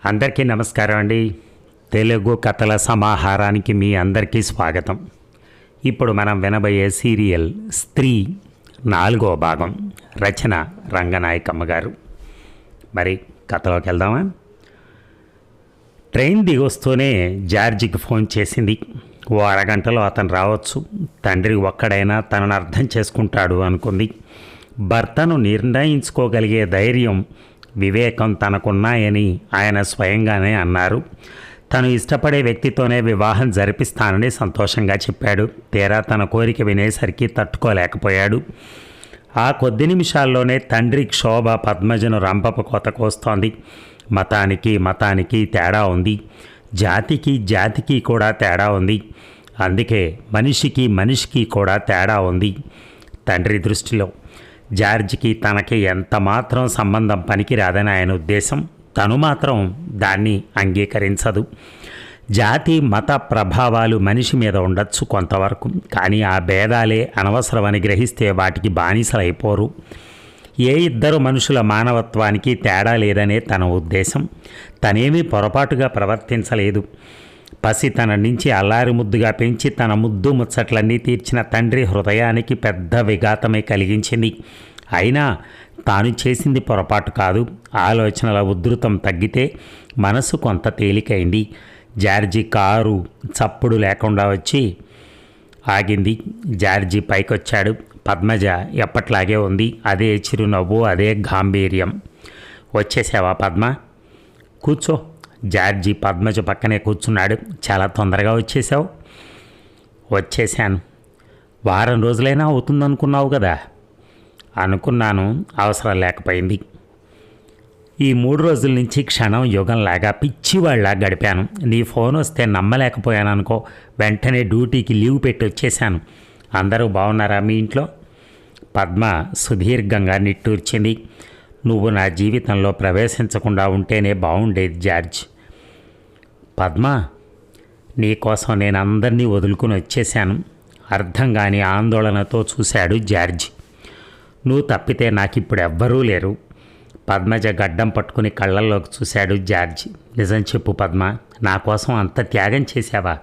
అందరికీ నమస్కారం అండి. తెలుగు కథల సమాహారానికి మీ అందరికీ స్వాగతం. ఇప్పుడు మనం వినబోయే సీరియల్ స్త్రీ 4వ భాగం. రచన రంగనాయకమ్మ గారు. మరి కథలోకి వెళ్దామా? ట్రైన్ దిగొస్తూనే జార్జికి ఫోన్ చేసింది. ఓ అరగంటలో అతను రావచ్చు, తండ్రి ఒక్కడైనా తనను అర్థం చేసుకుంటాడు అనుకుంది. భర్తను నిర్ణయించుకోగలిగే ధైర్యం, వివేకం తనకున్నాయని ఆయన స్వయంగానే అన్నారు. తను ఇష్టపడే వ్యక్తితోనే వివాహం జరిపిస్తానని సంతోషంగా చెప్పాడు. తీరా తన కోరిక వినేసరికి తట్టుకోలేకపోయాడు. ఆ కొద్ది నిమిషాల్లోనే తండ్రి క్షోభ పద్మజను రంపపు కోత కోస్తోంది. మతానికి తేడా ఉంది, జాతికి కూడా తేడా ఉంది. అందుకే మనిషికి కూడా తేడా ఉంది. తండ్రి దృష్టిలో జార్జికి తనకి ఎంత మాత్రం సంబంధం పనికిరాదని ఆయన ఉద్దేశం. తను మాత్రం దాన్ని అంగీకరించదు. జాతి మత ప్రభావాలు మనిషి మీద ఉండొచ్చు కొంతవరకు, కానీ ఆ భేదాలే అనవసరమని గ్రహిస్తే వాటికి బానిసలైపోరు. ఏ ఇద్దరు మనుషుల మానవత్వానికి తేడా లేదనే తన ఉద్దేశం. తనేమీ పొరపాటుగా ప్రవర్తించలేదు. పసితన నుంచి అల్లారి ముద్దుగా పెంచి తన ముద్దు ముచ్చట్లన్నీ తీర్చిన తండ్రి హృదయానికి పెద్ద విఘాతమే కలిగించింది. అయినా తాను చేసింది పొరపాటు కాదు. ఆలోచనల ఉధృతం తగ్గితే మనసు కొంత తేలికైంది. జార్జి కారు చప్పుడు లేకుండా వచ్చి ఆగింది. జార్జి పైకొచ్చాడు. పద్మజ ఎప్పట్లాగే ఉంది. అదే చిరునవ్వు, అదే గాంభీర్యం. వచ్చేసావా పద్మ? కూర్చో. జార్జి పద్మజ పక్కనే కూర్చున్నాడు. చాలా తొందరగా వచ్చేసావు. వచ్చేసాను. వారం రోజులైనా అవుతుందనుకున్నావు కదా? అనుకున్నాను, అవసరం లేకపోయింది. ఈ 3 రోజుల నుంచి క్షణం యుగంలాగా పిచ్చివాళ్ళలా గడిపాను. నీ ఫోన్ వస్తే నమ్మలేకపోయాను అనుకో. వెంటనే డ్యూటీకి లీవ్ పెట్టి వచ్చేసాను. అందరూ బాగున్నారా మీ ఇంట్లో? పద్మ సుదీర్ఘంగా నిట్టూర్చింది. నువ్వు నా జీవితంలో ప్రవేశించకుండా ఉంటేనే బాగుండేది జార్జ్. పద్మ, నీకోసం నేను అందరినీ వదులుకుని వచ్చేశాను. అర్థం కాని ఆందోళనతో చూశాడు జార్జ్. నువ్వు తప్పితే నాకు ఇప్పుడు ఎవ్వరూ లేరు. పద్మజ గడ్డం పట్టుకుని కళ్ళల్లోకి చూశాడు జార్జ్. నిజం చెప్పు పద్మ, నా కోసం అంత త్యాగం చేశావా?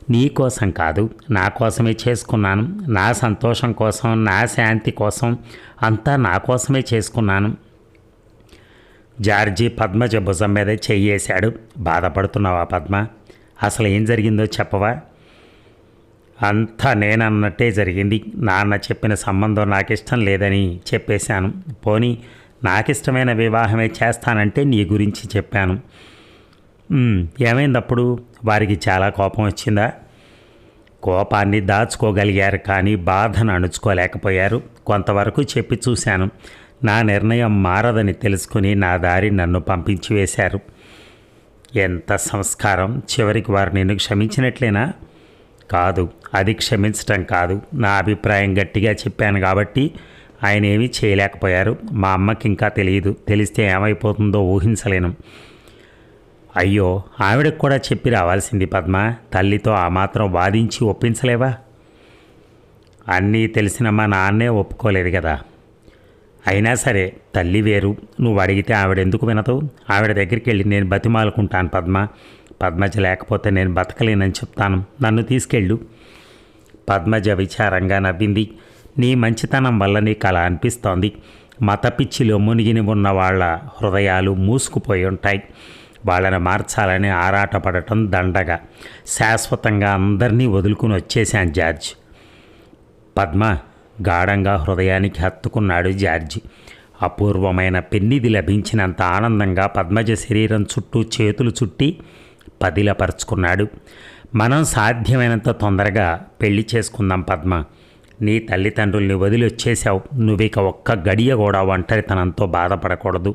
నీ కోసం కాదు, నా కోసమే చేసుకున్నాను. నా సంతోషం కోసం, నా శాంతి కోసం, అంతా నా కోసమే చేసుకున్నాను. జార్జి పద్మజ భుజం మీద చెయ్యేశాడు. బాధపడుతున్నావా పద్మ? అసలు ఏం జరిగిందో చెప్పవా? అంతా నేనన్నట్టే జరిగింది. నాన్న చెప్పిన సంబంధం నాకిష్టం లేదని చెప్పేశాను. పోనీ నాకిష్టమైన వివాహమే చేస్తానంటే నీ గురించి చెప్పాను. ఏమైందప్పుడు? వారికి చాలా కోపం వచ్చిందా? కోపాన్ని దాచుకోగలిగారు, కానీ బాధను అణుచుకోలేకపోయారు. కొంతవరకు చెప్పి చూశాను. నా నిర్ణయం మారదని తెలుసుకుని నా దారి నన్ను పంపించి వేశారు. ఎంత సంస్కారం! చివరికి వారు నిన్ను క్షమించినట్లేనా? కాదు, అది క్షమించటం కాదు. నా అభిప్రాయం గట్టిగా చెప్పాను కాబట్టి ఆయన ఏమీ చేయలేకపోయారు. మా అమ్మకి ఇంకా తెలియదు. తెలిస్తే ఏమైపోతుందో ఊహించలేను. అయ్యో, ఆవిడకు కూడా చెప్పి రావాల్సింది పద్మ. తల్లితో ఆ మాత్రం వాదించి ఒప్పించలేవా? అన్నీ తెలిసిన మా నాన్నే ఒప్పుకోలేదు కదా. అయినా సరే, తల్లి వేరు. నువ్వు అడిగితే ఆవిడెందుకు వినదు? ఆవిడ దగ్గరికి వెళ్ళి నేను బతిమాలుకుంటాను పద్మ. పద్మజ లేకపోతే నేను బతకలేనని చెప్తాను. నన్ను తీసుకెళ్ళు. పద్మజ విచారంగా నవ్వింది. నీ మంచితనం వల్ల నీకు అలా అనిపిస్తోంది. మత పిచ్చిలో మునిగిని ఉన్న వాళ్ళ హృదయాలు మూసుకుపోయి ఉంటాయి. వాళ్ళని మార్చాలని ఆరాటపడటం దండగా. శాశ్వతంగా అందరినీ వదులుకుని వచ్చేశాను జార్జ్. పద్మ గాఢంగా హృదయానికి హత్తుకున్నాడు జార్జి. అపూర్వమైన పెన్నిది లభించినంత ఆనందంగా పద్మజ శరీరం చుట్టూ చేతులు చుట్టి పదిలపరుచుకున్నాడు. మనం సాధ్యమైనంత తొందరగా పెళ్లి చేసుకుందాం పద్మ. నీ తల్లిదండ్రుల్ని వదిలి వచ్చేసావు. నువ్విక ఒక్క గడియ కూడా ఒంటరితనంతో బాధపడకూడదు.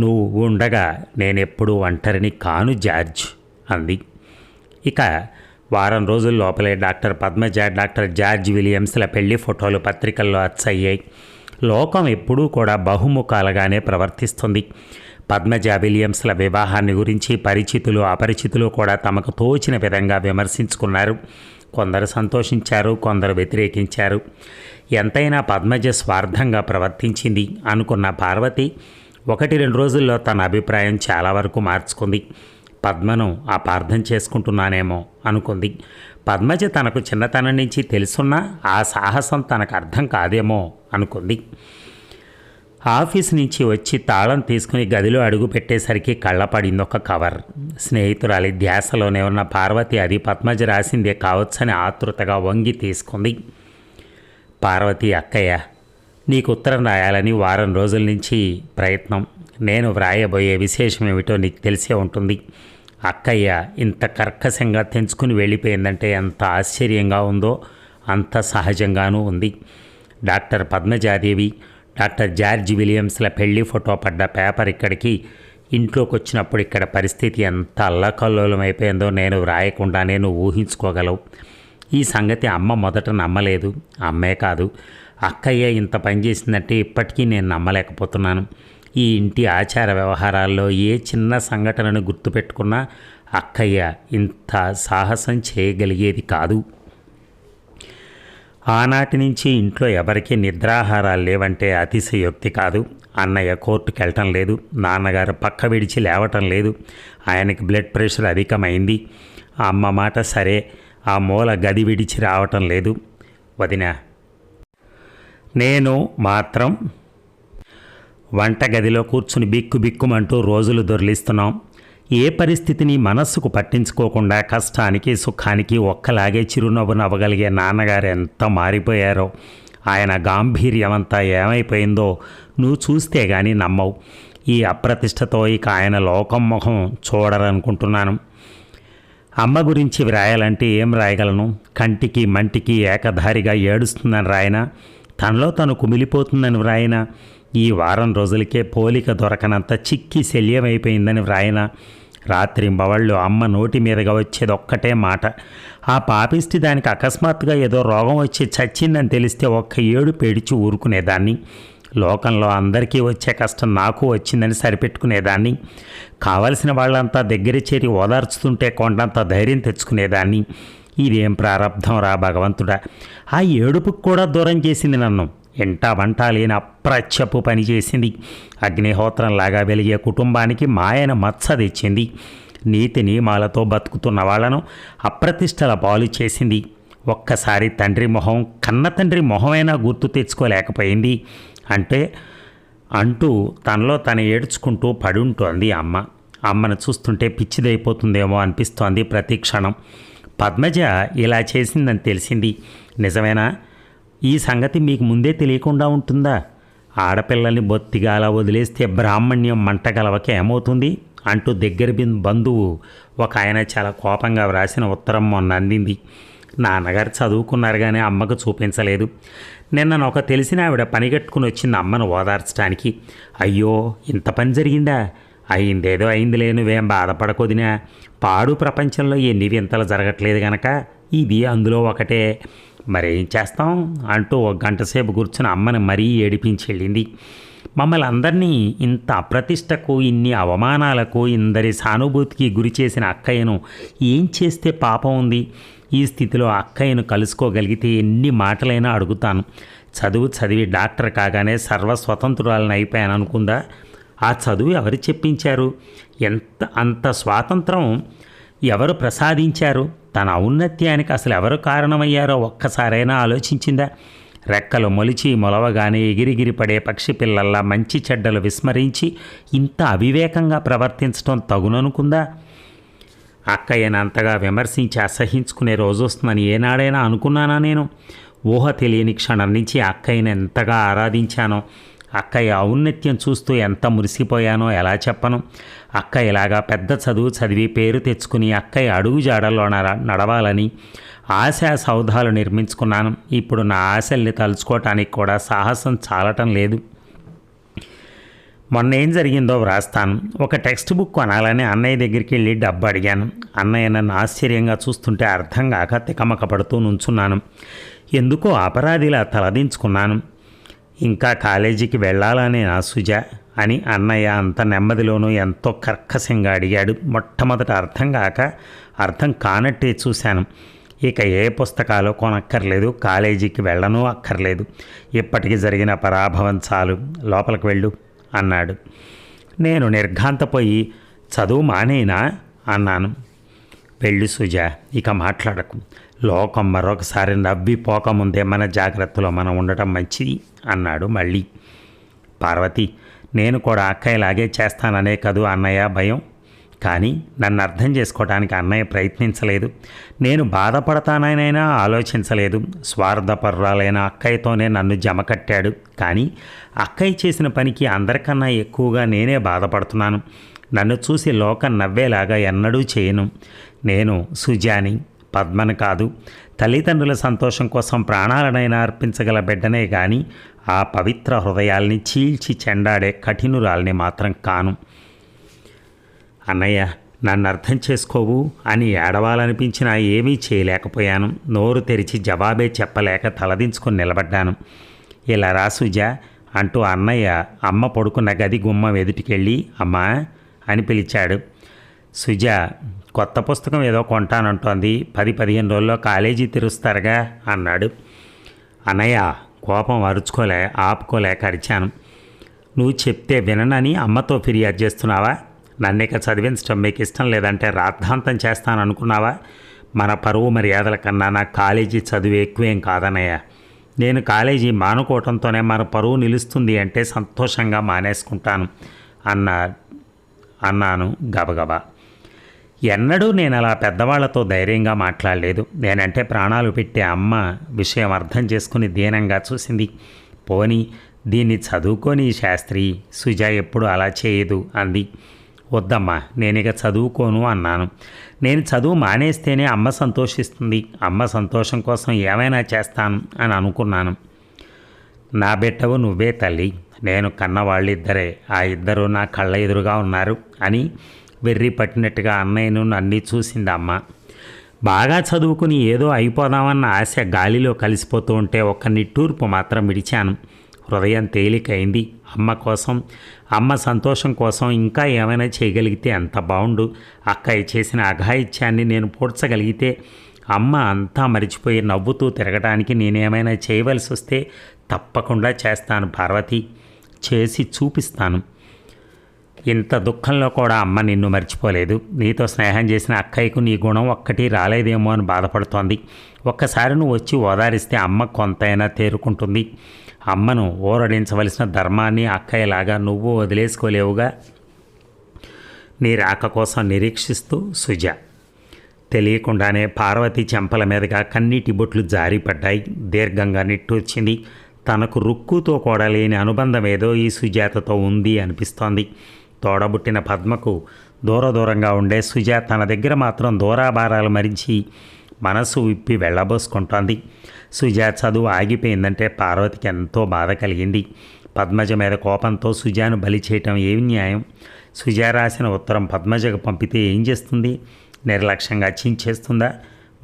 నువ్వు ఉండగా నేనెప్పుడూ ఒంటరిని కాను జార్జ్ అంది. ఇక వారం రోజుల లోపలే డాక్టర్ పద్మజ, డాక్టర్ జార్జ్ విలియమ్స్ల పెళ్లి ఫోటోలు పత్రికల్లో అచ్చయ్యాయి. లోకం ఎప్పుడూ కూడా బహుముఖాలుగానే ప్రవర్తిస్తుంది. పద్మజ విలియమ్స్ల వివాహాన్ని గురించి పరిచితులు అపరిచితులు కూడా తమకు తోచిన విధంగా విమర్శించుకున్నారు. కొందరు సంతోషించారు, కొందరు వ్యతిరేకించారు. ఎంతైనా పద్మజ స్వార్థంగా ప్రవర్తించింది అనుకున్న పార్వతి 1-2 రోజుల్లో తన అభిప్రాయం చాలా వరకు మార్చుకుంది. పద్మను అపార్థం చేసుకుంటున్నానేమో అనుకుంది. పద్మజ తనకు చిన్నతనం నుంచి తెలుసున్నా ఆ సాహసం తనకు అర్థం కాదేమో అనుకుంది. ఆఫీస్ నుంచి వచ్చి తాళం తీసుకుని గదిలో అడుగు పెట్టేసరికి కళ్ళపడింది ఒక కవర్. స్నేహితురాలి ధ్యాసలోనే ఉన్న పార్వతి అది పద్మజ రాసిందే కావచ్చని ఆతృతగా వంగి తీసుకుంది. పార్వతి, అక్కయ్య, నీకు ఉత్తరం రాయాలని వారం రోజుల నుంచి ప్రయత్నం. నేను వ్రాయబోయే విశేషం ఏమిటో నీకు తెలిసే ఉంటుంది. అక్కయ్య ఇంత కర్కశంగా తెంచుకుని వెళ్ళిపోయిందంటే ఎంత ఆశ్చర్యంగా ఉందో అంత సహజంగానూ ఉంది. డాక్టర్ పద్మజాదేవి, డాక్టర్ జార్జ్ విలియమ్స్ల పెళ్లి ఫోటో పడ్డ పేపర్ ఇక్కడికి ఇంట్లోకి వచ్చినప్పుడు ఇక్కడ పరిస్థితి ఎంత అల్లకల్లోలం అయిపోయిందో నేను వ్రాయకుండానే నువ్వు ఊహించుకోగలవు. ఈ సంగతి అమ్మ మొదట నమ్మలేదు. అమ్మే కాదు, అక్కయ్య ఇంత పనిచేసిందంటే ఇప్పటికీ నేను నమ్మలేకపోతున్నాను. ఈ ఇంటి ఆచార వ్యవహారాల్లో ఏ చిన్న సంఘటనను గుర్తుపెట్టుకున్నా అక్కయ్య ఇంత సాహసం చేయగలిగేది కాదు. ఆనాటి నుంచి ఇంట్లో ఎవరికీ నిద్రాహారాలు లేవంటే అతిశయోక్తి కాదు. అన్నయ్య కోర్టుకు వెళ్ళటం లేదు, నాన్నగారు పక్క విడిచి లేవటం లేదు, ఆయనకి బ్లడ్ ప్రెషర్ అధికమైంది. అమ్మ మాట సరే, ఆ మూల గది విడిచి రావటం లేదు. వదిన, నేను మాత్రం వంటగదిలో కూర్చుని బిక్కుమంటూ రోజులు దొర్లిస్తున్నాం. ఏ పరిస్థితిని మనస్సుకు పట్టించుకోకుండా కష్టానికి సుఖానికి ఒక్కలాగే చిరునవ్వు నవ్వగలిగే నాన్నగారు ఎంత మారిపోయారో. ఆయన గాంభీర్యమంతా ఏమైపోయిందో నువ్వు చూస్తే గానీ నమ్మవు. ఈ అప్రతిష్టతో ఇక ఆయన లోకం మొహం చూడరనుకుంటున్నాను. అమ్మ గురించి వ్రాయాలంటే ఏం రాయగలను? కంటికి మంటికి ఏకధారిగా ఏడుస్తుందని రాయనా? తనలో తను కుమిలిపోతుందని వ్రాయనా? ఈ వారం రోజులకే పోలిక దొరకనంత చిక్కి శల్యమైపోయిందని వ్రాయనా? రాత్రింబవళ్ళు అమ్మ నోటి మీదుగా వచ్చేది ఒక్కటే మాట. ఆ పాపిష్టి దానికి అకస్మాత్తుగా ఏదో రోగం వచ్చి చచ్చిందని తెలిస్తే ఒక్క ఏడు పేడిచి ఊరుకునేదాన్ని. లోకంలో అందరికీ వచ్చే కష్టం నాకు వచ్చిందని సరిపెట్టుకునేదాన్ని. కావలసిన వాళ్ళంతా దగ్గర చేరి ఓదార్చుతుంటే కొండంత ధైర్యం తెచ్చుకునేదాన్ని. ఇదేం ప్రారంధం రా భగవంతుడా! ఆ ఏడుపుకు కూడా దూరం చేసింది నన్ను. ఎంట వంట లేని అప్రచ్యపు పని చేసింది. అగ్నిహోత్రంలాగా వెలిగే కుటుంబానికి మాయన మచ్చ తెచ్చింది. నీతి నియమాలతో బతుకుతున్న వాళ్లను అప్రతిష్టల పాలు చేసింది. ఒక్కసారి తండ్రి మొహం, కన్న తండ్రి మొహమైనా గుర్తు తెచ్చుకోలేకపోయింది అంటూ తనలో తను ఏడ్చుకుంటూ పడుంటోంది అమ్మ. అమ్మను చూస్తుంటే పిచ్చిదైపోతుందేమో అనిపిస్తోంది ప్రతి క్షణం. పద్మజ ఇలా చేసిందని తెలిసింది. నిజమేనా? ఈ సంగతి మీకు ముందే తెలియకుండా ఉంటుందా? ఆడపిల్లల్ని బొత్తిగా అలా వదిలేస్తే బ్రాహ్మణ్యం మంటగలవకి ఏమవుతుంది అంటూ దగ్గర బంధువు ఒక ఆయన చాలా కోపంగా వ్రాసిన ఉత్తరం మొన్న అందింది. నాన్నగారు చదువుకున్నారు కానీ అమ్మకు చూపించలేదు. నిన్న ఒక తెలిసిన ఆవిడ పనిగట్టుకుని వచ్చింది అమ్మను ఓదార్చడానికి. అయ్యో, ఇంత పని జరిగిందా? అయిందేదో అయిందిలే, నువ్వేం బాధపడకొదినా. పాడు ప్రపంచంలో ఎన్ని వింతలు జరగట్లేదు గనక ఇది అందులో ఒకటే. మరేం చేస్తాం అంటూ ఒక గంట సేపు కూర్చుని అమ్మని మరీ ఏడిపించి వెళ్ళింది. మమ్మల్ని అందరినీ ఇంత అప్రతిష్టకు, ఇన్ని అవమానాలకు, ఇందరి సానుభూతికి గురి చేసిన అక్కయ్యను ఏం చేస్తే పాపం ఉంది? ఈ స్థితిలో అక్కయ్యను కలుసుకోగలిగితే ఎన్ని మాటలైనా అడుగుతాను. చదివి డాక్టర్ కాగానే సర్వస్వతంత్రురాలను అయిపోయాను అనుకుందా? ఆ చదువు ఎవరు చెప్పించారు? అంత స్వాతంత్రం ఎవరు ప్రసాదించారు? తన ఔన్నత్యానికి అసలు ఎవరు కారణమయ్యారో ఒక్కసారైనా ఆలోచించిందా? రెక్కలు మొలిచి మొలవగానే ఎగిరిగిరి పడే పక్షి పిల్లల్లా మంచి చెడ్డలు విస్మరించి ఇంత అవివేకంగా ప్రవర్తించడం తగుననుకుందా? అక్కయ్యను అంతగా విమర్శించి అసహించుకునే రోజు వస్తుందని ఏనాడైనా అనుకున్నానా నేను? ఊహ తెలియని క్షణం నుంచి అక్కయ్యను ఎంతగా ఆరాధించానో, అక్కయ్య ఔన్నత్యం చూస్తూ ఎంత మురిసిపోయానో ఎలా చెప్పను? అక్కయ్య ఇలాగా పెద్ద చదువు చదివి పేరు తెచ్చుకుని అక్కయ్య అడుగు జాడల్లో నడవాలని ఆశా సౌధాలు నిర్మించుకున్నాను. ఇప్పుడు నా ఆశల్ని తలుచుకోవటానికి కూడా సాహసం చాలటం లేదు. మొన్న ఏం జరిగిందో వ్రాస్తాను. ఒక టెక్స్ట్ బుక్ కొనాలని అన్నయ్య దగ్గరికి వెళ్ళి డబ్బు అడిగాను. అన్నయ్య నన్ను ఆశ్చర్యంగా చూస్తుంటే అర్థం కాక తికమక పడుతూ నుంచున్నాను. ఎందుకో అపరాధిలా తలదించుకున్నాను. ఇంకా కాలేజీకి వెళ్ళాలనే నా సుజ అని అన్నయ్య అంత నెమ్మదిలోనూ ఎంతో కర్కశంగా అడిగాడు. మొట్టమొదట అర్థం కానట్టే చూశాను. ఇక ఏ పుస్తకాలు కొనక్కర్లేదు, కాలేజీకి వెళ్ళనూ అక్కర్లేదు. ఇప్పటికి జరిగిన పరాభవం చాలు, లోపలికి వెళ్ళు అన్నాడు. నేను నిర్ఘాంతపోయి చదువు మానేనా అన్నాను. వెళ్ళి సుజా, ఇక మాట్లాడకు. లోకం మరొకసారి నవ్విపోకముందే మన జాగ్రత్తలో మనం ఉండటం మంచిది అన్నాడు మళ్ళీ. పార్వతి, నేను కూడా అక్కయ్యలాగే చేస్తాననే కదూ అన్నయ్య భయం. కానీ నన్ను అర్థం చేసుకోవడానికి అన్నయ్య ప్రయత్నించలేదు. నేను బాధపడతానైనా ఆలోచించలేదు. స్వార్థపరురాలైన అక్కయ్యతోనే నన్ను జమకట్టాడు. కానీ అక్కయ్య చేసిన పనికి అందరికన్నా ఎక్కువగా నేనే బాధపడుతున్నాను. నన్ను చూసి లోకం నవ్వేలాగా ఎన్నడూ చేయను. నేను సుజాని, పద్మను కాదు. తల్లిదండ్రుల సంతోషం కోసం ప్రాణాలనైనా అర్పించగల బిడ్డనే కానీ ఆ పవిత్ర హృదయాల్ని చీల్చి చెండాడే కఠినురాల్ని మాత్రం కాను. అన్నయ్య, నన్ను అర్థం చేసుకోవు అని ఏడవాలనిపించినా ఏమీ చేయలేకపోయాను. నోరు తెరిచి జవాబే చెప్పలేక తలదించుకొని నిలబడ్డాను. ఇలా రా సుజా అంటూ అన్నయ్య అమ్మ పడుకున్న గది గుమ్మం ఎదుటికెళ్ళి అమ్మా అని పిలిచాడు. సుజా కొత్త పుస్తకం ఏదో కొంటానంటోంది. 10-15 రోజుల్లో కాలేజీ తెరుస్తారుగా అన్నాడు. అన్నయ్య, కోపం ఆపుకోలేక అరిచాను. నువ్వు చెప్తే విననని అమ్మతో ఫిర్యాదు చేస్తున్నావా? నన్నిక చదివించడం మీకు ఇష్టం లేదంటే రాద్ధాంతం చేస్తాననుకున్నావా? మన పరువు మర్యాదల కన్నా నా కాలేజీ చదువు ఎక్కువేం కాదన్నయ్య. నేను కాలేజీ మానుకోవటంతోనే మన పరువు నిలుస్తుంది అంటే సంతోషంగా మానేసుకుంటాను అన్నాను గబగబా. ఎన్నడూ నేను అలా పెద్దవాళ్లతో ధైర్యంగా మాట్లాడలేదు. నేనంటే ప్రాణాలు పెట్టే అమ్మ విషయం అర్థం చేసుకుని దీనంగా చూసింది. పోనీ దీన్ని చదువుకొని శాస్త్రి, సుజా ఎప్పుడు అలా చేయదు అంది. వద్దమ్మా, నేనిక చదువుకోను అన్నాను. నేను చదువు మానేస్తేనే అమ్మ సంతోషిస్తుంది. అమ్మ సంతోషం కోసం ఏమైనా చేస్తాను అని అనుకున్నాను. నా బిడ్డవు నువ్వే తల్లి. నేను కన్నవాళ్ళిద్దరే. ఆ ఇద్దరు నా కళ్ళ ఎదురుగా ఉన్నారు అని వెర్రి పట్టినట్టుగా అన్నయ్యను నన్ను చూసింది అమ్మ. బాగా చదువుకుని ఏదో అయిపోదామన్న ఆశ గాలిలో కలిసిపోతూ ఉంటే ఒక్క నిట్టూర్పు మాత్రం విడిచాను. హృదయం తేలికైంది. అమ్మ కోసం, అమ్మ సంతోషం కోసం ఇంకా ఏమైనా చేయగలిగితే ఎంత బాగుండు. అక్కయ్య చేసిన అఘాయిత్యాన్ని నేను పూడ్చగలిగితే, అమ్మ అంతా మరిచిపోయి నవ్వుతూ తిరగడానికి నేనేమైనా చేయవలసి వస్తే తప్పకుండా చేస్తాను పార్వతి, చేసి చూపిస్తాను. ఇంత దుఃఖంలో కూడా అమ్మ నిన్ను మర్చిపోలేదు. నీతో స్నేహం చేసిన అక్కయ్యకు నీ గుణం ఒక్కటి రాలేదేమో అని బాధపడుతోంది. ఒక్కసారి నువ్వు వచ్చి ఓదారిస్తే అమ్మ కొంతైనా తేరుకుంటుంది. అమ్మను ఊరడించవలసిన ధర్మాన్ని అక్కయ్యలాగా నువ్వు వదిలేసుకోలేవుగా. నీ రాక కోసం నిరీక్షిస్తూ సుజ. తెలియకుండానే పార్వతి చెంపల మీదుగా కన్నీటి బొట్లు జారిపడ్డాయి. దీర్ఘంగా నిట్టూర్చింది. తనకు రుక్కుతో కూడా లేని అనుబంధం ఏదో ఈ సుజాతతో ఉంది అనిపిస్తోంది. తోడబుట్టిన పద్మకు దూరంగా ఉండే సుజ తన దగ్గర మాత్రం దూరాభారాలు మరించి మనసు విప్పి వెళ్ళబోసుకుంటోంది. సుజ చదువు ఆగిపోయిందంటే పార్వతికి ఎంతో బాధ కలిగింది. పద్మజ మీద కోపంతో సుజాను బలి చేయటం ఏమి న్యాయం? సుజ రాసిన ఉత్తరం పద్మజకు పంపితే ఏం చేస్తుంది? నిర్లక్ష్యంగా చించేస్తుందా?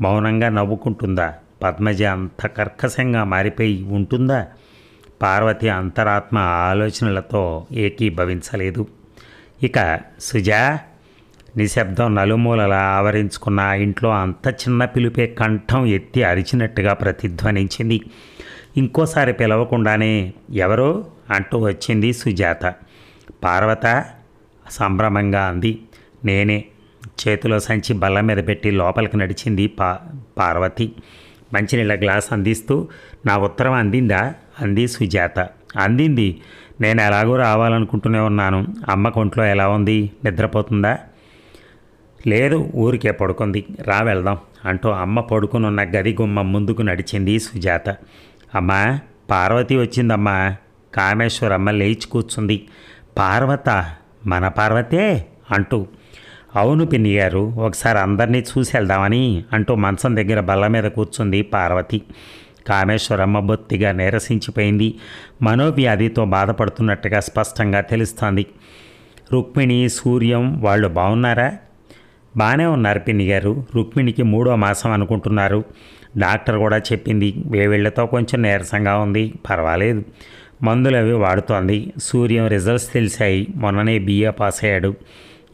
మౌనంగా నవ్వుకుంటుందా? పద్మజ అంత కర్కశంగా మారిపోయి ఉంటుందా? పార్వతి అంతరాత్మ ఆలోచనలతో ఏకీభవించలేదు. ఇక సుజా నిశ్శబ్దం నలుమూలలా ఆవరించుకున్న ఆ ఇంట్లో అంత చిన్న పిలిపే కంఠం ఎత్తి అరిచినట్టుగా ప్రతిధ్వనించింది. ఇంకోసారి పిలవకుండానే ఎవరో అంటూ వచ్చింది సుజాత. పార్వత సంభ్రమంగా అంది. నేనే. చేతిలో సంచి బల్ల మీద పెట్టి లోపలికి నడిచింది పార్వతి. మంచినీళ్ళ గ్లాస్ అందిస్తూ నా ఉత్తరం అందిందా అంది సుజాత. అందింది. నేను ఎలాగో రావాలనుకుంటూనే ఉన్నాను. అమ్మ కొంట్లో ఎలా ఉంది? నిద్రపోతుందా? లేదు, ఊరికే పడుకుంది. రా వెళ్దాం అంటూ అమ్మ పడుకునున్న గది గుమ్మం ముందుకు నడిచింది సుజాత. అమ్మా, పార్వతి వచ్చిందమ్మా. కామేశ్వరమ్మ లేచి కూర్చుంది. పార్వత? మన పార్వతే అంటూ. అవును పిన్ని గారు, ఒకసారి అందరినీ చూసి వెళ్దామని అంటూ మంచం దగ్గర బల్ల మీద కూర్చుంది పార్వతి. కామేశ్వరమ్మ బొత్తిగా నీరసించిపోయింది. మనోవ్యాధితో బాధపడుతున్నట్టుగా స్పష్టంగా తెలుస్తోంది. రుక్మిణి, సూర్యం వాళ్ళు బాగున్నారా? బాగానే ఉన్నారు పిన్ని గారు. రుక్మిణికి 3వ మాసం అనుకుంటున్నారు. డాక్టర్ కూడా చెప్పింది. వేవిళ్లతో కొంచెం నీరసంగా ఉంది, పర్వాలేదు. మందులు అవి వాడుతోంది. సూర్యం రిజల్ట్స్ తెలిసాయి. మొన్ననే BA పాస్ అయ్యాడు.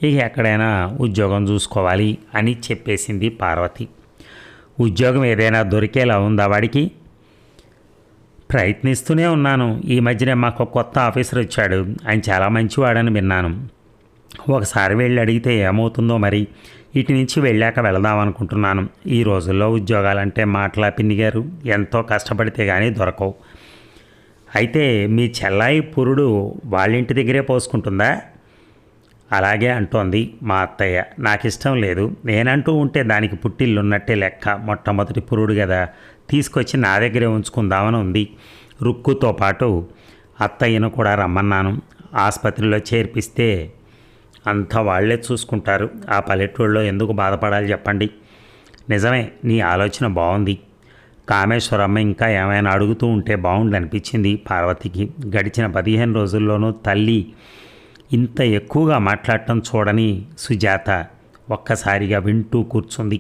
ఇక ఎక్కడైనా ఉద్యోగం చూసుకోవాలి అని చెప్పేసింది పార్వతి. ఉద్యోగం ఏదైనా దొరికేలా ఉందా వాడికి? ప్రయత్నిస్తూనే ఉన్నాను. ఈ మధ్యనే మాకు ఒక కొత్త ఆఫీసర్ వచ్చాడు. ఆయన చాలా మంచివాడని విన్నాను. ఒకసారి వెళ్ళి అడిగితే ఏమవుతుందో మరి. ఇటు నుంచి వెళ్ళాక వెళదాం అనుకుంటున్నాను. ఈ రోజుల్లో ఉద్యోగాలంటే మాటలా పిన్ని గారు, ఎంతో కష్టపడితే కానీ దొరకవు. అయితే మీ చెల్లాయి పురుడు వాళ్ళింటి దగ్గరే పోసుకుంటుందా? అలాగే అంటోంది మా అత్తయ్య. నాకు ఇష్టం లేదు. నేనంటూ ఉంటే దానికి పుట్టిల్లున్నట్టే లెక్క. మొట్టమొదటి పురుడు కదా, తీసుకొచ్చి నా దగ్గరే ఉంచుకుందామని ఉంది. రుక్కుతో పాటు అత్తయ్యను కూడా రమ్మన్నాను. ఆసుపత్రిలో చేర్పిస్తే అంతా వాళ్లే చూసుకుంటారు. ఆ పల్లెటూళ్ళలో ఎందుకు బాధపడాలి చెప్పండి. నిజమే, నీ ఆలోచన బాగుంది. కామేశ్వరమ్మ ఇంకా ఏమైనా అడుగుతూ ఉంటే బాగుండనిపించింది పార్వతికి. గడిచిన 15 రోజుల్లోనూ తల్లి ఇంత ఎక్కువగా మాట్లాడటం చూడని సుజాత ఒక్కసారిగా వింటూ కూర్చుంది.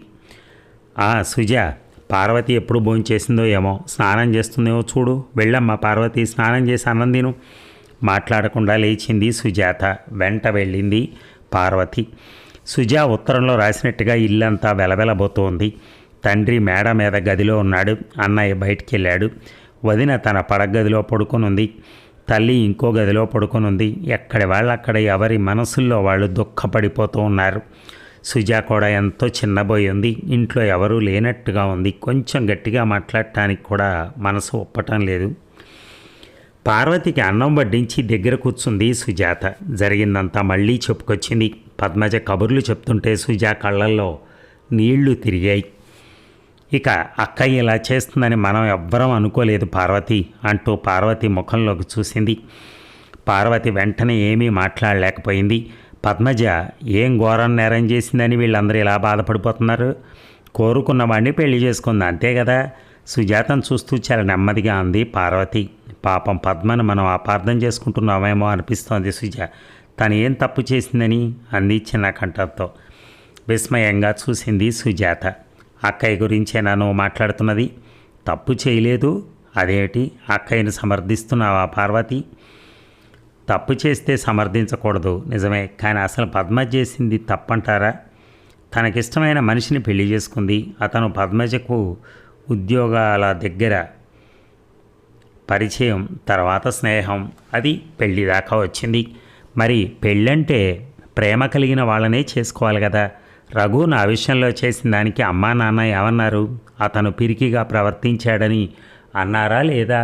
సుజ, పార్వతి ఎప్పుడు భోంచేసిందో ఏమో, స్నానం చేస్తుందేమో చూడు. వెళ్ళమ్మా పార్వతి, స్నానం చేసి అన్నం తిను. మాట్లాడకుండా లేచింది సుజాత. వెంట వెళ్ళింది పార్వతి. సుజా ఉత్తరంలో రాసినట్టుగా ఇల్లంతా వెలవెలబోతోంది. తండ్రి మేడ మీద గదిలో ఉన్నాడు. అన్నయ్య బయటికి వెళ్ళాడు. వదిన తన పడగదిలో పడుకొనుంది. తల్లి ఇంకో గదిలో పడుకొనుంది. ఎక్కడి వాళ్ళు అక్కడ ఎవరి మనసుల్లో వాళ్ళు దుఃఖపడిపోతూ ఉన్నారు. సుజా కూడా ఎంతో చిన్నబోయి ఉంది. ఇంట్లో ఎవరూ లేనట్టుగా ఉంది. కొంచెం గట్టిగా మాట్లాడటానికి కూడా మనసు ఒప్పటం లేదు. పార్వతికి అన్నం వడ్డించి దగ్గర కూర్చుంది సుజాత. జరిగిందంతా మళ్ళీ చెప్పుకొచ్చింది. పద్మజ కబుర్లు చెప్తుంటే సుజా కళ్ళల్లో నీళ్లు తిరిగాయి. ఇక అక్కయ్య ఇలా చేస్తుందని మనం ఎవ్వరం అనుకోలేదు పార్వతి అంటూ పార్వతి ముఖంలోకి చూసింది. పార్వతి వెంటనే ఏమీ మాట్లాడలేకపోయింది. పద్మజ ఏం ఘోరం నేరం చేసిందని వీళ్ళందరూ ఇలా బాధపడిపోతున్నారు? కోరుకున్న వాడిని పెళ్లి చేసుకుంది, అంతే కదా. సుజాతను చూస్తూ చాలా నెమ్మదిగా అంది పార్వతి. పాపం పద్మను మనం అపార్థం చేసుకుంటున్నామేమో అనిపిస్తోంది సుజ. తను ఏం తప్పు చేసిందని అంది చిన్న కంఠంతో. విస్మయంగా చూసింది సుజాత. అక్కయ్య గురించే నన్ను మాట్లాడుతున్నది? తప్పు చేయలేదు. అదేమిటి అక్కయ్యను సమర్థిస్తున్నావా పార్వతి? తప్పు చేస్తే సమర్థించకూడదు, నిజమే. కానీ అసలు పద్మ చేసింది తప్పంటారా? తనకిష్టమైన మనిషిని పెళ్లి చేసుకుంది. అతను పద్మజకు ఉద్యోగాల దగ్గర పరిచయం, తర్వాత స్నేహం, అది పెళ్లి దాకా వచ్చింది. మరి పెళ్ళంటే ప్రేమ కలిగిన వాళ్ళనే చేసుకోవాలి కదా. రఘు నా విషయంలో చేసిన దానికి అమ్మా నాన్న ఏమన్నారు? అతను పిరికిగా ప్రవర్తించాడని అన్నారా లేదా?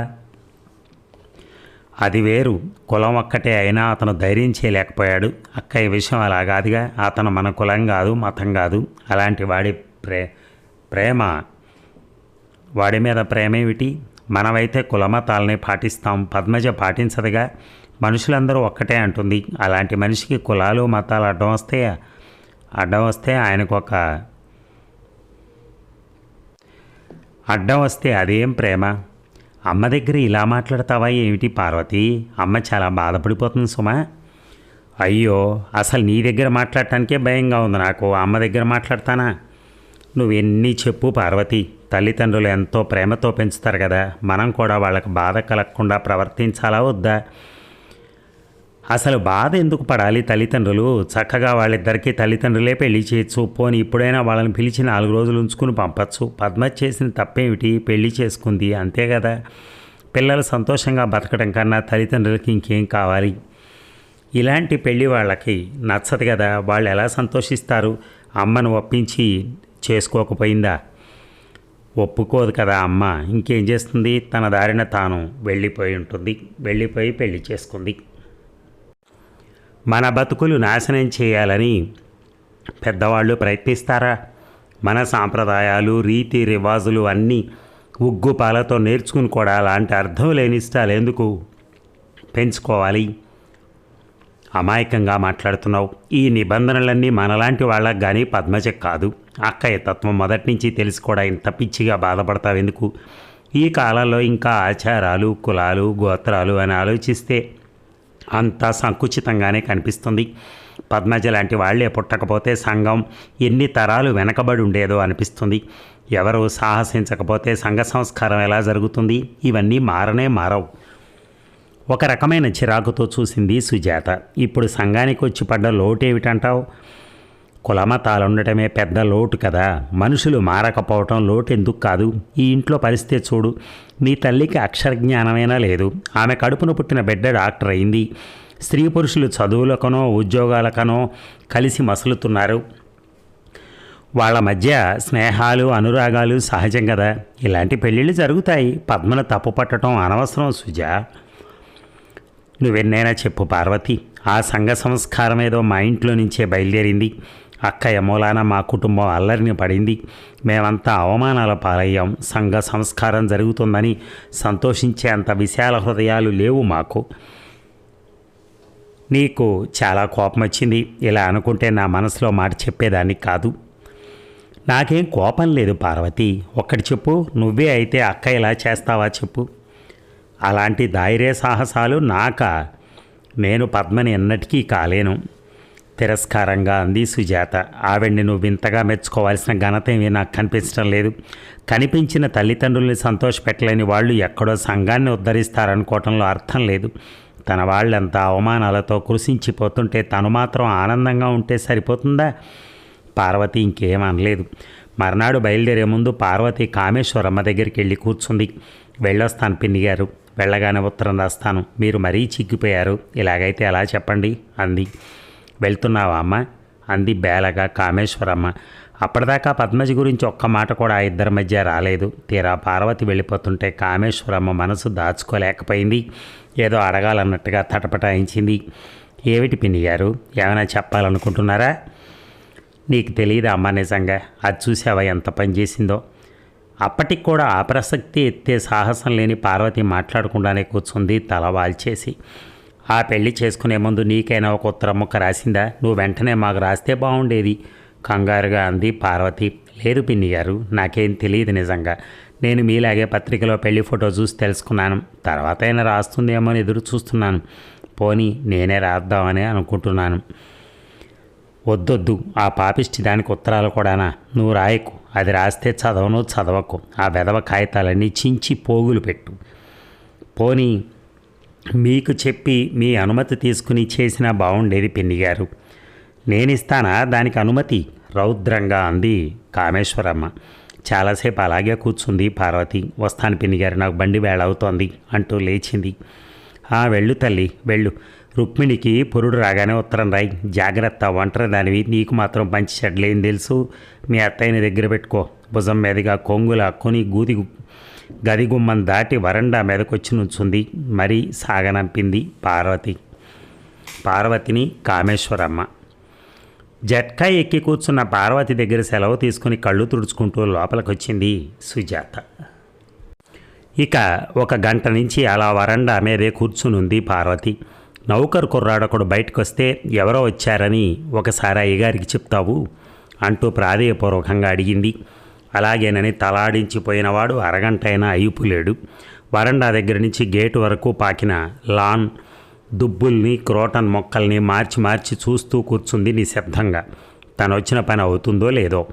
అది వేరు. కులం ఒక్కటే అయినా అతను ధైర్యం చేయలేకపోయాడు. అక్కయ్య విషయం అలా కాదుగా. అతను మన కులం కాదు, మతం కాదు. అలాంటి వాడి ప్రేమ వాడి మీద ప్రేమేమిటి? మనమైతే కులమతాలని పాటిస్తాం. పద్మజ పాటించదుగా. మనుషులందరూ ఒక్కటే అంటుంది. అలాంటి మనిషికి కులాలు మతాలు అడ్డం వస్తే అడ్డం వస్తే అదేం ప్రేమ? అమ్మ దగ్గర ఇలా మాట్లాడతావా ఏమిటి పార్వతి? అమ్మ చాలా బాధపడిపోతుంది సుమా. అయ్యో, అసలు నీ దగ్గర మాట్లాడటానికే భయంగా ఉంది నాకు. అమ్మ దగ్గర మాట్లాడతానా? నువ్వెన్నీ చెప్పు పార్వతి. తల్లిదండ్రులు ఎంతో ప్రేమతో పెంచుతారు కదా. మనం కూడా వాళ్ళకి బాధ కలగకుండా ప్రవర్తించాలా వద్దా? అసలు బాధ ఎందుకు పడాలి? తల్లిదండ్రులు చక్కగా వాళ్ళిద్దరికీ తల్లిదండ్రులే పెళ్లి చేయొచ్చు. పోనీ ఇప్పుడైనా వాళ్ళని పిలిచి 4 రోజులు ఉంచుకుని పంపచ్చు. పద్మ చేసిన తప్పేమిటి? పెళ్లి చేసుకుంది, అంతే కదా. పిల్లలు సంతోషంగా బతకడం కన్నా తల్లిదండ్రులకి ఇంకేం కావాలి? ఇలాంటి పెళ్లి వాళ్ళకి నచ్చదు కదా. వాళ్ళు ఎలా సంతోషిస్తారు? అమ్మను ఒప్పించి చేసుకోకపోయిందా? ఒప్పుకోదు కదా అమ్మ. ఇంకేం చేస్తుంది? తన దారిన తాను వెళ్ళిపోయి ఉంటుంది. వెళ్ళిపోయి పెళ్లి చేసుకుంది. మన బతుకులు నాశనం చేయాలని పెద్దవాళ్ళు ప్రయత్నిస్తారా? మన సాంప్రదాయాలు, రీతి రివాజులు అన్నీ ఉగ్గుపాలతో నేర్చుకుని కూడా అలాంటి అర్థం లేని ఇష్టాలు ఎందుకు పెంచుకోవాలి? అమాయకంగా మాట్లాడుతున్నావు. ఈ నిబంధనలన్నీ మనలాంటి వాళ్ళకి కానీ పద్మజకు కాదు. అక్కయ్య తత్వం మొదటి నుంచి తెలిసి కూడా ఇంత పిచ్చిగా బాధపడతావు ఎందుకు? ఈ కాలంలో ఇంకా ఆచారాలు, కులాలు, గోత్రాలు అని ఆలోచిస్తే అంతా సంకుచితంగానే కనిపిస్తుంది. పద్మజ లాంటి వాళ్లే పుట్టకపోతే సంఘం ఎన్ని తరాలు వెనకబడి ఉండేదో అనిపిస్తుంది. ఎవరు సాహసించకపోతే సంఘ సంస్కారం ఎలా జరుగుతుంది? ఇవన్నీ మారవు. ఒక రకమైన చిరాకుతో చూసింది సుజాత. ఇప్పుడు సంఘానికి వచ్చి పడ్డ లోటేమిటంటావు? కులమతాలుండటమే పెద్ద లోటు కదా. మనుషులు మారకపోవటం లోటు ఎందుకు కాదు. ఈ ఇంట్లో పరిస్థితి చూడు. నీ తల్లికి అక్షర జ్ఞానమైనా లేదు. ఆమె కడుపున పుట్టిన బిడ్డ డాక్టర్ అయింది. స్త్రీ పురుషులు చదువులకనో ఉద్యోగాలకనో కలిసి మసులుతున్నారు. వాళ్ళ మధ్య స్నేహాలు అనురాగాలు సహజం కదా. ఇలాంటి పెళ్ళిళ్ళు జరుగుతాయి. పద్మను తప్పు పట్టడం అనవసరం సుజా. నువ్వెన్నైనా చెప్పు పార్వతి. ఆ సంఘ సంస్కారం ఏదో మా ఇంట్లో నుంచే బయలుదేరింది. అక్కయ్య మూలాన మా కుటుంబం అల్లరిని పడింది. మేమంతా అవమానాల పాలయ్యాం. సంఘ సంస్కారం జరుగుతుందని సంతోషించే అంత విశాల హృదయాలు లేవు మాకు. నీకు చాలా కోపం వచ్చింది. ఇలా అనుకుంటే నా మనసులో మాట చెప్పేదాన్ని కాదు. నాకేం కోపం లేదు పార్వతి. ఒక్కటి చెప్పు, నువ్వే అయితే అక్క ఇలా చేస్తావా చెప్పు. అలాంటి ధైర్య సాహసాలు నాకా? నేను పద్మని ఎన్నటికీ కాలేను. తిరస్కారంగా అంది సుజాత. ఆవిడ్ని నువ్వు ఇంతగా మెచ్చుకోవాల్సిన ఘనత ఏమీ నాకు కనిపించడం లేదు. కనిపించిన తల్లిదండ్రుల్ని సంతోషపెట్టలేని వాళ్ళు ఎక్కడో సంఘాన్ని ఉద్ధరిస్తారనుకోవటంలో అర్థం లేదు. తన వాళ్ళంతా అవమానాలతో కృషించిపోతుంటే తను మాత్రం ఆనందంగా ఉంటే సరిపోతుందా? పార్వతి ఇంకేమనలేదు. మర్నాడు బయలుదేరే ముందు పార్వతి కామేశ్వరమ్మ దగ్గరికి వెళ్ళి కూర్చుంది. వెళ్ళొస్తాను పిన్ని గారు. వెళ్ళగానే ఉత్తరం రాస్తాను. మీరు మరీ చిక్కిపోయారు. ఇలాగైతే ఎలా చెప్పండి అంది. వెళ్తున్నావా అమ్మ అంది బేలగా కామేశ్వరమ్మ. అప్పటిదాకా పద్మజ గురించి ఒక్క మాట కూడా ఆ ఇద్దరి మధ్య రాలేదు. తీరా పార్వతి వెళ్ళిపోతుంటే కామేశ్వరమ్మ మనసు దాచుకోలేకపోయింది. ఏదో అడగాలన్నట్టుగా తటపటాయించింది. ఏమిటి పిన్ని గారు, ఏమైనా చెప్పాలనుకుంటున్నారా? నీకు తెలియదా అమ్మ నిజంగా? అది చూసావా ఎంత పనిచేసిందో? అప్పటికి కూడా ఆ ప్రసక్తి ఎత్తే సాహసం లేని పార్వతి మాట్లాడకుండానే కూర్చుంది తల వాల్చేసి. ఆ పెళ్లి చేసుకునే ముందు నీకైనా ఒక ఉత్తరం ముక్క రాసిందా? నువ్వు వెంటనే మాకు రాస్తే బాగుండేది కంగారుగా అంది పార్వతి. లేదు పిన్ని గారు, నాకేం తెలియదు నిజంగా. నేను మీలాగే పత్రికలో పెళ్లి ఫోటో చూసి తెలుసుకున్నాను. తర్వాత అయినా రాస్తుందేమో అని ఎదురు చూస్తున్నాను. పోనీ నేనే రాద్దామని అనుకుంటున్నాను. వద్దొద్దు, ఆ పాపిష్టి దానికి ఉత్తరాలు కూడానా? నువ్వు రాయకు. అది రాస్తే చదవను చదవకు. ఆ వెధవ కాగితాలన్నీ చించి పోగులు పెట్టు. పోనీ మీకు చెప్పి మీ అనుమతి తీసుకుని చేసినా బాగుండేది పిన్ని గారు. నేనిస్తానా దానికి అనుమతి? రౌద్రంగా అంది కామేశ్వరమ్మ. చాలాసేపు అలాగే కూర్చుంది పార్వతి. వస్తాను పిన్ని గారు, నాకు బండి వేళ అవుతోంది అంటూ లేచింది. వెళ్ళు తల్లి వెళ్ళు. రుక్మిణికి పురుడు రాగానే ఉత్తరం రాయి. జాగ్రత్త, ఒంటరి దానివి. నీకు మాత్రం పంచి చెడ్లేం తెలుసు. మీ అత్తయ్యని దగ్గర పెట్టుకో. భుజం మీదుగా కొంగులా కొని గది గుమ్మం దాటి వరండా మీదకొచ్చి నుంచుంది. మరీ సాగనంపింది పార్వతిని కామేశ్వరమ్మ. జట్కా ఎక్కి కూర్చున్న పార్వతి దగ్గర సెలవు తీసుకుని కళ్ళు తుడుచుకుంటూ లోపలికొచ్చింది సుజాత. ఇక ఒక గంట నుంచి అలా వరండా మీదే కూర్చునుంది పార్వతి. నౌకరు కుర్రాడొకడు బయటకు వస్తే ఎవరో వచ్చారని ఒకసారి అయ్యగారికి చెప్తావు అంటూ ప్రాధేయపూర్వకంగా అడిగింది. అలాగేనని తలాడించిపోయినవాడు అరగంటైనా అయిపోలేడు. వరండా దగ్గర నుంచి గేటు వరకు పాకిన లాన్ దుబ్బుల్ని క్రోటన్ మొక్కల్ని మార్చి మార్చి చూస్తూ కూర్చుంది నిశ్శబ్దంగా. తను వచ్చిన పని అవుతుందో లేదో.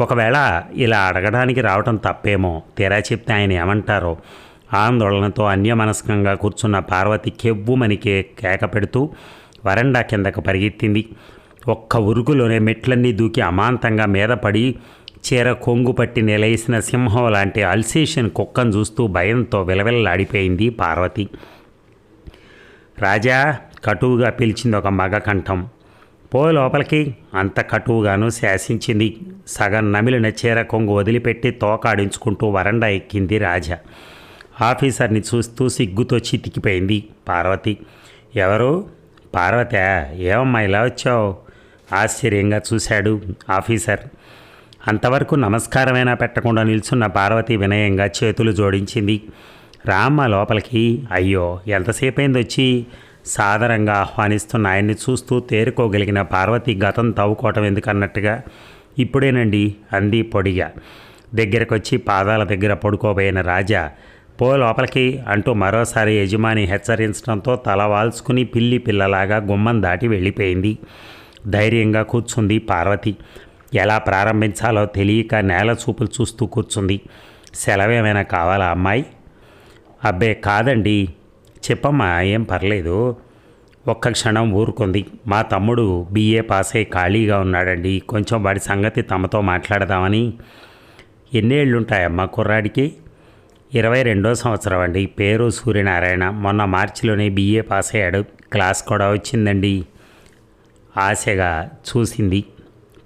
ఒకవేళ ఇలా అడగడానికి రావటం తప్పేమో. తీరా చెప్తే ఆయన ఏమంటారో. ఆందోళనతో అన్యమనస్కంగా కూర్చున్న పార్వతి కెవ్వుమని కేక పెడుతూ వరండా కిందకు పరిగెత్తింది. ఒక్క ఉరుకులోనే మెట్లన్నీ దూకి అమాంతంగా మీద పడి చీర కొంగు పట్టి నిలయేసిన సింహం లాంటి అల్సేషన్ కుక్కను చూస్తూ భయంతో విలవిల్లాడిపోయింది పార్వతి. రాజా కటువుగా పిలిచింది ఒక మగ కంఠం. పో లోపలికి అంత కటువుగాను శాసించింది. సగం నమిలిన చీర కొంగు వదిలిపెట్టి తోకాడించుకుంటూ వరండా ఎక్కింది రాజా. ఆఫీసర్ని చూస్తూ సిగ్గుతో చితికిపోయింది పార్వతి. ఎవరు? పార్వతే? ఏమమ్మా ఇలా వచ్చావు? ఆశ్చర్యంగా చూశాడు ఆఫీసర్. అంతవరకు నమస్కారమైనా పెట్టకుండా నిల్చున్న పార్వతి వినయంగా చేతులు జోడించింది. రామ్మ లోపలికి. అయ్యో ఎంతసేపు అయింది వచ్చి? సాదరంగా ఆహ్వానిస్తున్న ఆయన్ని చూస్తూ తేరుకోగలిగిన పార్వతి గతం తవ్వుకోవటం ఎందుకన్నట్టుగా. ఇప్పుడేనండి అంది పొడిగా. దగ్గరకొచ్చి పాదాల దగ్గర పడుకోబోయిన రాజా పో లోపలికి అంటూ మరోసారి యజమాని హెచ్చరించడంతో తల వాల్చుకుని పిల్లి పిల్లలాగా గుమ్మం దాటి వెళ్ళిపోయింది. ధైర్యంగా కూర్చుంది పార్వతి. ఎలా ప్రారంభించాలో తెలియక నేల చూపులు చూస్తూ కూర్చుంది. సెలవేమైనా కావాలా అమ్మాయి? అబ్బే కాదండి. చెప్పమ్మా, ఏం పర్లేదు. ఒక్క క్షణం ఊరుకుంది. మా తమ్ముడు బీఏ పాస్ అయి ఖాళీగా ఉన్నాడండి, కొంచెం వాడి సంగతి తమతో మాట్లాడదామని. ఎన్నేళ్ళుంటాయమ్మా కుర్రాడికి? 22వ సంవత్సరం అండి. పేరు సూర్యనారాయణ. మొన్న మార్చిలోనే బీఏ పాస్ అయ్యాడు. క్లాస్ కూడా వచ్చిందండి. ఆశగా చూసింది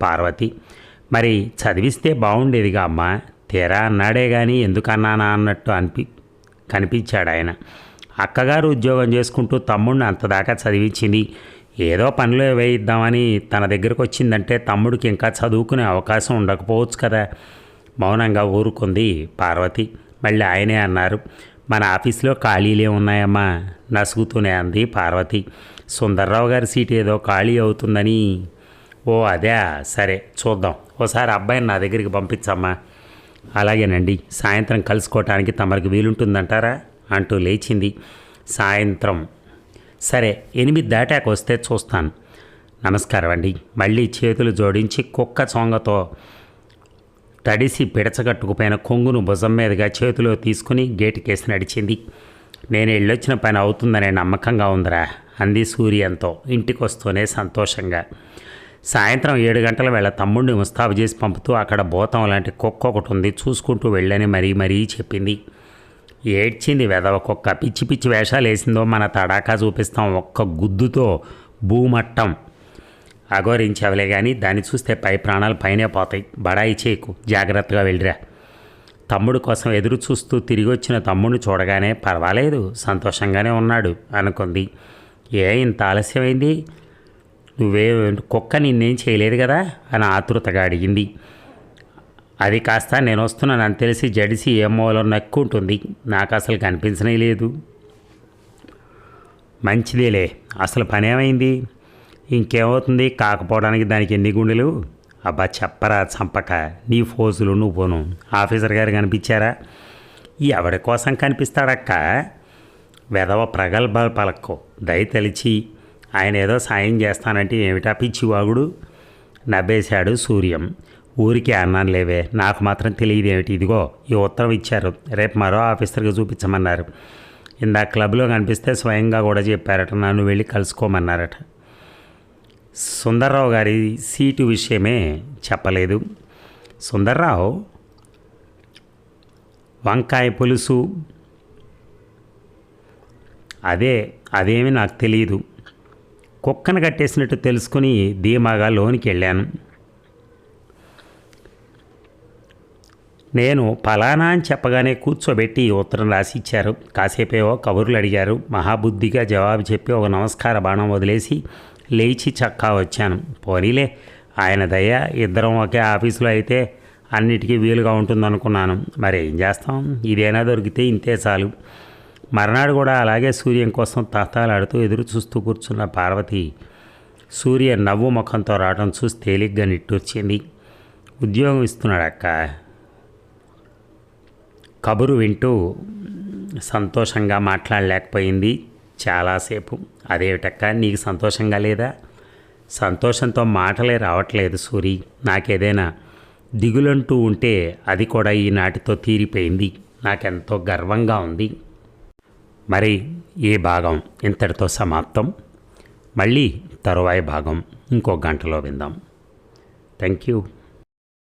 పార్వతి. మరి చదివిస్తే బాగుండేదిగా అమ్మా. తీరా అన్నాడే కానీ ఎందుకన్నానా అన్నట్టు కనిపించాడు ఆయన. అక్కగారు ఉద్యోగం చేసుకుంటూ తమ్ముడిని అంతదాకా చదివించింది. ఏదో పనిలో వేయిద్దామని తన దగ్గరకు వచ్చిందంటే తమ్ముడికి ఇంకా చదువుకునే అవకాశం ఉండకపోవచ్చు కదా. మౌనంగా ఊరుకుంది పార్వతి. మళ్ళీ ఆయనే అన్నారు, మన ఆఫీస్లో ఖాళీలే ఉన్నాయమ్మా నసుగుతూనే అంది పార్వతి. సుందర్రావు గారి సీట్ ఏదో ఖాళీ అవుతుందని. ఓ అదే, సరే చూద్దాం, ఓసారి అబ్బాయిని నా దగ్గరికి పంపించమ్మా. అలాగేనండి, సాయంత్రం కలుసుకోవటానికి తమరికి వీలుంటుందంటారా అంటూ లేచింది. సాయంత్రం సరే 8 దాటాక వస్తే చూస్తాను. నమస్కారం అండి. మళ్ళీ చేతులు జోడించి కుక్క చొంగతో తడిసి పిడచగట్టుకుపోయిన కొంగును భుజం మీదుగా చేతిలో తీసుకుని గేటుకేసి నడిచింది. నేను వెళ్ళొచ్చిన పని అవుతుందనే నమ్మకంగా ఉందిరా అంది సూర్యంతో ఇంటికి వస్తూనే సంతోషంగా. సాయంత్రం 7 గంటల వేళ తమ్ముడిని ముస్తాబు చేసి పంపుతూ అక్కడ భూతం లాంటి కుక్క ఒకటి ఉంది, చూసుకుంటూ వెళ్ళని మరీ చెప్పింది. ఏడ్చింది వెదవ కుక్క. పిచ్చి పిచ్చి వేషాలు వేసిందో మన తడాకా చూపిస్తాం, ఒక్క గుద్దుతో భూమట్టం అఘోరించవలే కానీ దాన్ని చూస్తే పై ప్రాణాలు పైనే పోతాయి. బడాయి చేయకు, జాగ్రత్తగా వెళ్ళిరా. తమ్ముడు కోసం ఎదురు చూస్తూ తిరిగి వచ్చిన తమ్ముడిని చూడగానే పర్వాలేదు, సంతోషంగానే ఉన్నాడు అనుకుంది. ఇంత ఆలస్యమైంది? నువ్వే కుక్క నిన్నేం చేయలేదు కదా అని ఆతృతగా అడిగింది. అది కాస్త నేను వస్తున్నానని తెలిసి జడిసి ఏ మూలలో నక్కుంటుంది. నాకు అసలు కనిపించనే లేదు. మంచిదేలే, అసలు పనేమైంది? ఇంకేమవుతుంది, కాకపోవడానికి దానికి ఎన్ని గుండెలు? అబ్బా చెప్పరా చంపక, నీ ఫోజులు నువ్వును. ఆఫీసర్ గారు కనిపించారా? ఎవరి కోసం కనిపిస్తాడక్క? వెధవ ప్రగల్భాలు పలక్కో. దయ తెలిచి ఆయన ఏదో సాయం చేస్తానంటే ఏమిటా పిచ్చివాగుడు? నవ్వేశాడు సూర్యం. ఊరికే అన్నాను లేవే, నాకు మాత్రం తెలియదు ఏమిటి. ఇదిగో ఈ ఉత్తరం ఇచ్చారు, రేపు మరో ఆఫీసర్గా చూపించమన్నారు. ఇందా క్లబ్లో కనిపిస్తే స్వయంగా కూడా చెప్పారట, నన్ను వెళ్ళి కలుసుకోమన్నారట. సుందర్రావు గారి సీటు విషయమే చెప్పలేదు. సుందర్రావు వంకాయ పులుసు అదేమీ నాకు తెలియదు. కుక్కను కట్టేసినట్టు తెలుసుకుని ధీమాగా లోనికి వెళ్ళాను. నేను ఫలానా అని చెప్పగానే కూర్చోబెట్టి ఉత్తరం రాసి ఇచ్చారు. కాసేపేవో కబుర్లు అడిగారు. మహాబుద్ధిగా జవాబు చెప్పి ఒక నమస్కార బాణం వదిలేసి లేచి చక్కా వచ్చాను. పోనీలే, ఆయన దయ, ఇద్దరం ఒకే ఆఫీసులో అయితే అన్నిటికీ వీలుగా ఉంటుందనుకున్నాను. మరి ఏం చేస్తాం, ఇదేనా దొరికితే ఇంతే చాలు. మర్నాడు కూడా అలాగే సూర్యం కోసం తహతాలాడుతూ ఎదురు చూస్తూ కూర్చున్న పార్వతి సూర్య నవ్వు ముఖంతో రావడం చూసి తేలిగ్గా నిట్టూర్చింది. ఉద్యోగం ఇస్తున్నాడక్క. కబురు వింటూ సంతోషంగా మాట్లాడలేకపోయింది చాలాసేపు. అదేమిటక్క, నీకు సంతోషంగా లేదా? సంతోషంతో మాటలే రావట్లేదు సూరి. నాకేదైనా దిగులంటూ ఉంటే అది కూడా ఈనాటితో తీరిపోయింది. నాకెంతో గర్వంగా ఉంది. మరి ఈ భాగం ఇంతటితో సమాప్తం. మళ్ళీ తరువాయి భాగం ఇంకో గంటలో విందాం. Thank you.